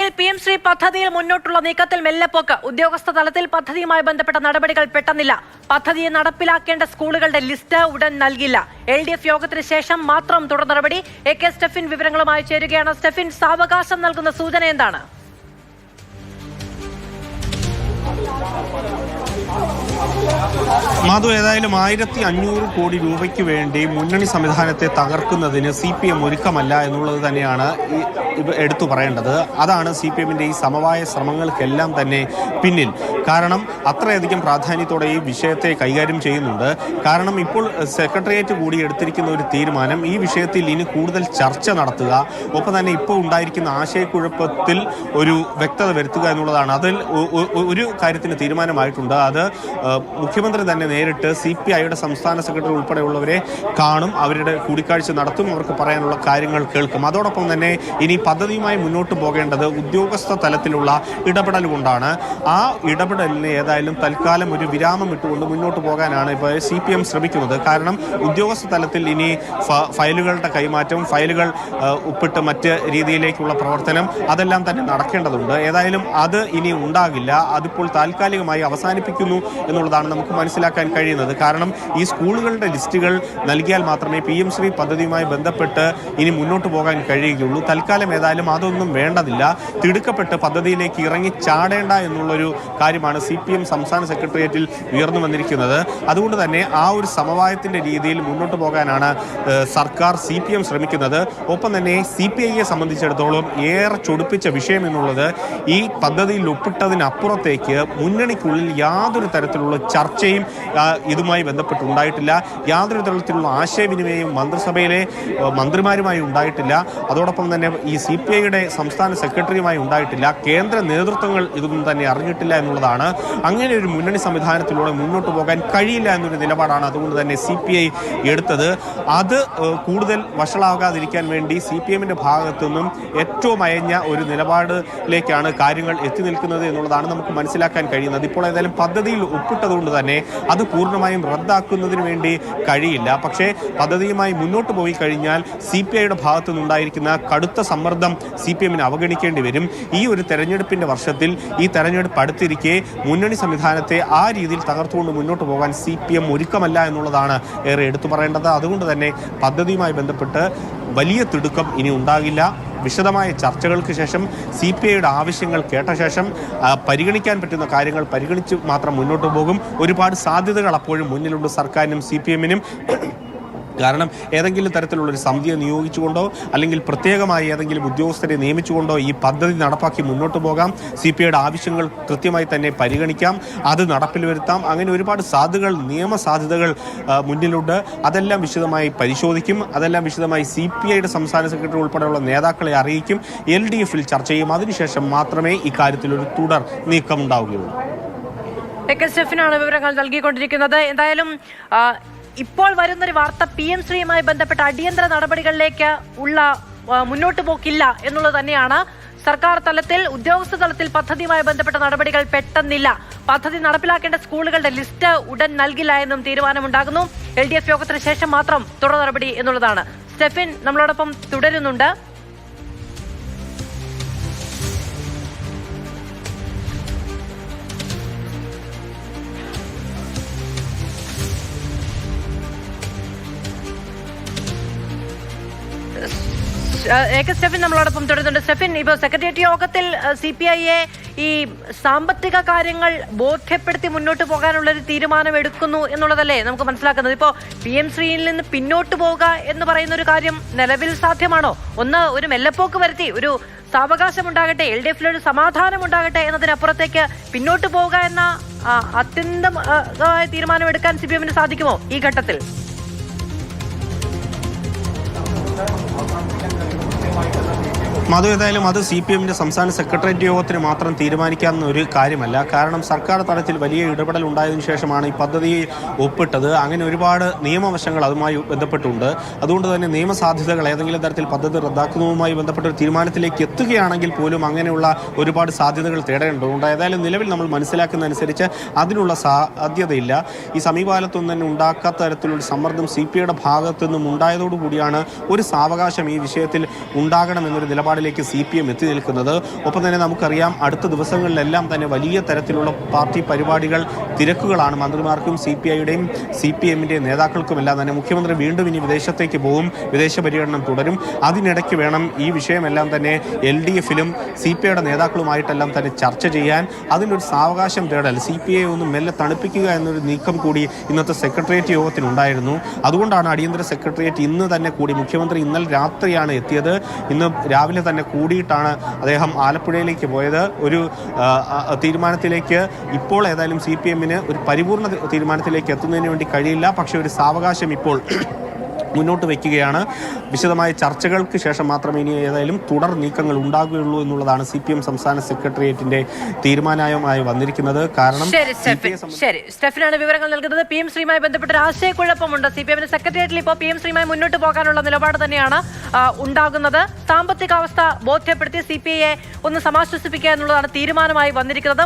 സ്കൂളുകളിൽ PM ശ്രീ പദ്ധതിയിൽ മുന്നോട്ടുള്ള നീക്കത്തിൽ മെല്ലെപ്പോക്ക്. ഉദ്യോഗസ്ഥ തലത്തിൽ പദ്ധതിയുമായി ബന്ധപ്പെട്ട നടപടികൾ പെട്ടെന്നില്ല. പദ്ധതിയെ നടപ്പിലാക്കേണ്ട സ്കൂളുകളുടെ ലിസ്റ്റ് ഉടൻ നൽകില്ല. LDF യോഗത്തിന് ശേഷം മാത്രം തുടർ നടപടി. AK സ്റ്റെഫിൻ വിവരങ്ങളുമായി ചേരുകയാണ്. സ്റ്റെഫിൻ, സാവകാശം നൽകുന്ന സൂചന എന്താണ്? മാധു, ഏതായാലും 1500 കോടി രൂപയ്ക്ക് വേണ്ടി മുന്നണി സംവിധാനത്തെ തകർക്കുന്നതിന് CPM ഒരുക്കമല്ല എന്നുള്ളത് തന്നെയാണ് എടുത്തു പറയേണ്ടത്. അതാണ് CPMന്റെ ഈ സമവായ ശ്രമങ്ങൾക്കെല്ലാം തന്നെ പിന്നിൽ. കാരണം അത്രയധികം പ്രാധാന്യത്തോടെ ഈ വിഷയത്തെ കൈകാര്യം ചെയ്യുന്നുണ്ട്. കാരണം ഇപ്പോൾ സെക്രട്ടേറിയറ്റ് കൂടി എടുത്തിരിക്കുന്ന ഒരു തീരുമാനം ഈ വിഷയത്തിൽ ഇനി കൂടുതൽ ചർച്ച നടത്തുക, ഒപ്പം തന്നെ ഇപ്പോൾ ഉണ്ടായിരിക്കുന്ന ആശയക്കുഴപ്പത്തിൽ ഒരു വ്യക്തത വരുത്തുക എന്നുള്ളതാണ്. അതിൽ ഒരു കാര്യത്തിന് തീരുമാനമായിട്ടുണ്ട്. അത് മുഖ്യമന്ത്രി തന്നെ നേരിട്ട് CPIയുടെ സംസ്ഥാന സെക്രട്ടറി ഉൾപ്പെടെയുള്ളവരെ കാണും, അവരുടെ കൂടിക്കാഴ്ച നടത്തും, അവർക്ക് പറയാനുള്ള കാര്യങ്ങൾ കേൾക്കും. അതോടൊപ്പം തന്നെ ഇനി പദ്ധതിയുമായി മുന്നോട്ട് പോകേണ്ടത് ഉദ്യോഗസ്ഥ തലത്തിലുള്ള ഇടപെടൽ കൊണ്ടാണ്. ആ ഇടപെടലിന് ഏതായാലും തൽക്കാലം ഒരു വിരാമം ഇട്ടുകൊണ്ട് മുന്നോട്ട് പോകാനാണ് ഇപ്പോൾ CPM ശ്രമിക്കുന്നത്. കാരണം ഉദ്യോഗസ്ഥ തലത്തിൽ ഇനി ഫയലുകളുടെ കൈമാറ്റം, ഫയലുകൾ ഒപ്പിട്ട് മറ്റ് രീതിയിലേക്കുള്ള പ്രവർത്തനം, അതെല്ലാം തന്നെ നടക്കേണ്ടതുണ്ട്. ഏതായാലും അത് ഇനി ഉണ്ടാകില്ല. അതിപ്പോൾ താൽക്കാലികമായി അവസാനിപ്പിക്കുന്നു എന്നുള്ളതാണ് നമുക്ക് മനസ്സിലാക്കാൻ കഴിയുന്നത്. കാരണം ഈ സ്കൂളുകളുടെ ലിസ്റ്റുകൾ നൽകിയാൽ മാത്രമേ PM ശ്രീ പദ്ധതിയുമായി ബന്ധപ്പെട്ട് ഇനി മുന്നോട്ട് പോകാൻ കഴിയുകയുള്ളൂ. തൽക്കാലം ഏതായാലും അതൊന്നും വേണ്ടതില്ല. തിടുക്കപ്പെട്ട് പദ്ധതിയിലേക്ക് ഇറങ്ങി ചാടേണ്ട എന്നുള്ളൊരു കാര്യമാണ് CPM സംസ്ഥാന സെക്രട്ടേറിയറ്റിൽ ഉയർന്നു വന്നിരിക്കുന്നത്. അതുകൊണ്ട് തന്നെ ആ ഒരു സമവായത്തിന്റെ രീതിയിൽ മുന്നോട്ട് പോകാനാണ് സർക്കാർ CPM ശ്രമിക്കുന്നത്. ഒപ്പം തന്നെ CPIയെ സംബന്ധിച്ചിടത്തോളം ഏറെ ചൊടിപ്പിച്ച വിഷയം എന്നുള്ളത് ഈ പദ്ധതിയിൽ ഒപ്പിട്ടതിനപ്പുറത്തേക്ക് മുന്നണിക്കുള്ളിൽ യാതൊരു തരത്തിലുള്ള ചർച്ചയും ഇതുമായി ബന്ധപ്പെട്ടുണ്ടായിട്ടില്ല. യാതൊരു തരത്തിലുള്ള ആശയവിനിമയവും മന്ത്രിസഭയിലെ മന്ത്രിമാരുമായി ഉണ്ടായിട്ടില്ല. അതോടൊപ്പം തന്നെ ഈ CPIയുടെ സംസ്ഥാന സെക്രട്ടറിയുമായി ഉണ്ടായിട്ടില്ല. കേന്ദ്ര നേതൃത്വങ്ങൾ ഇതൊന്നും തന്നെ അറിഞ്ഞിട്ടില്ല എന്നുള്ളതാണ്. അങ്ങനെ ഒരു മുന്നണി സംവിധാനത്തിലൂടെ മുന്നോട്ട് പോകാൻ കഴിയില്ല എന്നൊരു നിലപാടാണ് അതുകൊണ്ട് തന്നെ CPI എടുത്തത്. അത് കൂടുതൽ വഷളാകാതിരിക്കാൻ വേണ്ടി CPMന്റെ ഭാഗത്തു നിന്നും ഏറ്റവും അയഞ്ഞ ഒരു നിലപാടിലേക്കാണ് കാര്യങ്ങൾ എത്തി നിൽക്കുന്നത് എന്നുള്ളതാണ് നമുക്ക് മനസ്സിലാക്കാൻ കഴിയുന്നത്. ഇപ്പോൾ ഏതായാലും പദ്ധതിയിൽ ഒപ്പിട്ടതുകൊണ്ട് തന്നെ അത് പൂർണ്ണമായും റദ്ദാക്കുന്നതിന് വേണ്ടി കഴിയില്ല. പക്ഷേ പദ്ധതിയുമായി മുന്നോട്ട് പോയി കഴിഞ്ഞാൽ CPIയുടെ ഭാഗത്തു നിന്നുണ്ടായിരിക്കുന്ന കടുത്ത സമ്മർദ്ദം CPMന് അവഗണിക്കേണ്ടി വരും. ഈ ഒരു തെരഞ്ഞെടുപ്പിന്റെ വർഷത്തിൽ ഈ തെരഞ്ഞെടുപ്പ് അടുത്തിരിക്കെ മുന്നണി സംവിധാനത്തെ ആ രീതിയിൽ തകർത്തുകൊണ്ട് മുന്നോട്ട് പോകാൻ CPM ഒരുക്കമല്ല എന്നുള്ളതാണ് ഏറെ എടുത്തു പറയേണ്ടത്. അതുകൊണ്ട് തന്നെ പദ്ധതിയുമായി ബന്ധപ്പെട്ട് വലിയ തിടുക്കം ഇനി ഉണ്ടാകില്ല. വിശദമായ ചർച്ചകൾക്ക് ശേഷം CPIയുടെ ആവശ്യങ്ങൾ കേട്ട ശേഷം പരിഗണിക്കാൻ പറ്റുന്ന കാര്യങ്ങൾ പരിഗണിച്ച് മാത്രം മുന്നോട്ട് പോകും. ഒരുപാട് സാധ്യതകൾ അപ്പോഴും മുന്നിലുണ്ട് സർക്കാരിനും CPMനും. കാരണം ഏതെങ്കിലും തരത്തിലുള്ളൊരു സമിതിയെ നിയോഗിച്ചുകൊണ്ടോ അല്ലെങ്കിൽ പ്രത്യേകമായി ഏതെങ്കിലും ഉദ്യോഗസ്ഥരെ നിയമിച്ചുകൊണ്ടോ ഈ പദ്ധതി നടപ്പാക്കി മുന്നോട്ട് പോകാം. CPIയുടെ ആവശ്യങ്ങൾ കൃത്യമായി തന്നെ പരിഗണിക്കാം, അത് നടപ്പിൽ വരുത്താം. അങ്ങനെ ഒരുപാട് സാധ്യതകൾ, നിയമസാധ്യതകൾ മുന്നിലുണ്ട്. അതെല്ലാം വിശദമായി പരിശോധിക്കും. അതെല്ലാം വിശദമായി CPIയുടെ സംസ്ഥാന സെക്രട്ടറി ഉൾപ്പെടെയുള്ള നേതാക്കളെ അറിയിക്കും. LDFൽ ചർച്ച ചെയ്യും. അതിനുശേഷം മാത്രമേ ഇക്കാര്യത്തിലൊരു തുടർ നീക്കം ഉണ്ടാവുകയുള്ളൂ. AK സ്റ്റെഫിനാണ് വിവരങ്ങൾ നൽകിക്കൊണ്ടിരിക്കുന്നത്. എന്തായാലും ഇപ്പോൾ വരുന്നൊരു വാർത്ത PM ശ്രീയുമായി ബന്ധപ്പെട്ട അടിയന്തര നടപടികളിലേക്ക് ഉള്ള മുന്നോട്ട് പോക്കില്ല എന്നുള്ളത് തന്നെയാണ്. സർക്കാർ തലത്തിൽ, ഉദ്യോഗസ്ഥ തലത്തിൽ പദ്ധതിയുമായി ബന്ധപ്പെട്ട നടപടികൾ പെട്ടെന്നില്ല. പദ്ധതി നടപ്പിലാക്കേണ്ട സ്കൂളുകളുടെ ലിസ്റ്റ് ഉടൻ നൽകില്ല എന്നും തീരുമാനമുണ്ടാകുന്നു. LDF യോഗത്തിന് ശേഷം മാത്രം തുടർ നടപടി എന്നുള്ളതാണ്. സ്റ്റെഫിൻ നമ്മളോടൊപ്പം തുടരുന്നുണ്ട്. AK സ്റ്റെഫിൻ നമ്മളോടൊപ്പം തുടരുന്നുണ്ട്. സ്റ്റെഫിൻ, ഇപ്പോൾ സെക്രട്ടേറിയറ്റ് യോഗത്തിൽ CPIയെ ഈ സാമ്പത്തിക കാര്യങ്ങൾ ബോധ്യപ്പെടുത്തി മുന്നോട്ട് പോകാനുള്ള ഒരു തീരുമാനം എടുക്കുന്നു എന്നുള്ളതല്ലേ നമുക്ക് മനസ്സിലാക്കുന്നത്. ഇപ്പോൾ PM ശ്രീയിൽ നിന്ന് പിന്നോട്ട് പോവുക എന്ന് പറയുന്ന ഒരു കാര്യം നിലവിൽ സാധ്യമാണോ? ഒരു മെല്ലെപ്പോക്ക് വരുത്തി ഒരു സാവകാശം ഉണ്ടാകട്ടെ, LDFലൊരു സമാധാനം ഉണ്ടാകട്ടെ എന്നതിനപ്പുറത്തേക്ക് പിന്നോട്ട് പോവുക എന്ന അത്യന്തമായ തീരുമാനം എടുക്കാൻ CPMന് സാധിക്കുമോ ഈ ഘട്ടത്തിൽ? മധു, ഏതായാലും അത് CPMന്റെ സംസ്ഥാന സെക്രട്ടേറിയറ്റ് യോഗത്തിന് മാത്രം തീരുമാനിക്കാവുന്ന ഒരു കാര്യമല്ല. കാരണം സർക്കാർ തലത്തിൽ വലിയ ഇടപെടൽ ഉണ്ടായതിനു ശേഷമാണ് ഈ പദ്ധതി ഒപ്പിട്ടത്. അങ്ങനെ ഒരുപാട് നിയമവശങ്ങൾ അതുമായി ബന്ധപ്പെട്ടുണ്ട്. അതുകൊണ്ട് തന്നെ നിയമസാധ്യതകൾ, ഏതെങ്കിലും തരത്തിൽ പദ്ധതി റദ്ദാക്കുന്നതുമായി ബന്ധപ്പെട്ട ഒരു തീരുമാനത്തിലേക്ക് എത്തുകയാണെങ്കിൽ പോലും അങ്ങനെയുള്ള ഒരുപാട് സാധ്യതകൾ തേടേണ്ടതുണ്ട്. ഏതായാലും നിലവിൽ നമ്മൾ മനസ്സിലാക്കുന്ന അനുസരിച്ച് അതിനുള്ള സാധ്യതയില്ല. ഈ സമീപകാലത്തൊന്നും തന്നെ ഉണ്ടാക്കാത്ത തരത്തിലുള്ള സമ്മർദ്ദം CPIയുടെ ഭാഗത്തു നിന്നും ഉണ്ടായതോടുകൂടിയാണ് ഒരു സാവകാശം ഈ വിഷയത്തിൽ ഉണ്ടാകണമെന്നൊരു നിലപാട് നിലപാടിലേക്ക് CPM എത്തി നിൽക്കുന്നത്. ഒപ്പം തന്നെ നമുക്കറിയാം അടുത്ത ദിവസങ്ങളിലെല്ലാം തന്നെ വലിയ തരത്തിലുള്ള പാർട്ടി പരിപാടികൾ തിരക്കുകളാണ് മന്ത്രിമാർക്കും CPIയുടെയും CPMന്റെയും നേതാക്കൾക്കുമെല്ലാം തന്നെ. മുഖ്യമന്ത്രി വീണ്ടും ഇനി വിദേശത്തേക്ക് പോകും, വിദേശ പര്യടനം തുടരും. അതിനിടയ്ക്ക് വേണം ഈ വിഷയമെല്ലാം തന്നെ LDFിലും CPIയുടെ നേതാക്കളുമായിട്ടെല്ലാം തന്നെ ചർച്ച ചെയ്യാൻ. അതിനൊരു സാവകാശം തേടൽ, CPI ഒന്ന് മെല്ലെ തണുപ്പിക്കുക എന്നൊരു നീക്കം കൂടി ഇന്നത്തെ സെക്രട്ടേറിയറ്റ് യോഗത്തിനുണ്ടായിരുന്നു. അതുകൊണ്ടാണ് അടിയന്തര സെക്രട്ടേറിയറ്റ് ഇന്ന് തന്നെ കൂടി. മുഖ്യമന്ത്രി ഇന്നലെ രാത്രിയാണ് എത്തിയത്. ഇന്ന് രാവിലെ തന്നെ കൂടിയിട്ടാണ് അദ്ദേഹം ആലപ്പുഴയിലേക്ക് പോയത്. ഒരു തീരുമാനത്തിലേക്ക് ഇപ്പോൾ ഏതായാലും CPMന് ഒരു പരിപൂർണ തീരുമാനത്തിലേക്ക് എത്തുന്നതിന് വേണ്ടി കഴിയില്ല. പക്ഷേ ഒരു സാവകാശം ഇപ്പോൾ മുന്നോട്ട് വയ്ക്കുകയാണ്. വിശദമായ ചർച്ചകൾക്ക് ശേഷം മാത്രമേ ഇനി ഏതായാലും തുടർ നീക്കങ്ങൾ ഉണ്ടാകുകയുള്ളൂ എന്നുള്ളതാണ് CPM സംസ്ഥാന സെക്രട്ടേറിയറ്റിന്റെ തീരുമാനമായി വന്നിരിക്കുന്നത്. കാരണം ശരി, സ്റ്റെഫിനാണ് വിവരങ്ങൾ നൽകുന്നത്. PM ശ്രീയുമായി ബന്ധപ്പെട്ട ഒരു ആശയക്കുഴപ്പമുണ്ട്. CPMന്റെ സെക്രട്ടേറിയറ്റിൽ ഇപ്പോൾ PM ശ്രീയുമായി മുന്നോട്ട് പോകാനുള്ള നിലപാട് തന്നെയാണ് ഉണ്ടാകുന്നത്. സാമ്പത്തികാവസ്ഥ ബോധ്യപ്പെടുത്തി CPIയെ ഒന്ന് സമാശ്വസിപ്പിക്കുക എന്നുള്ളതാണ് തീരുമാനമായി വന്നിരിക്കുന്നത്.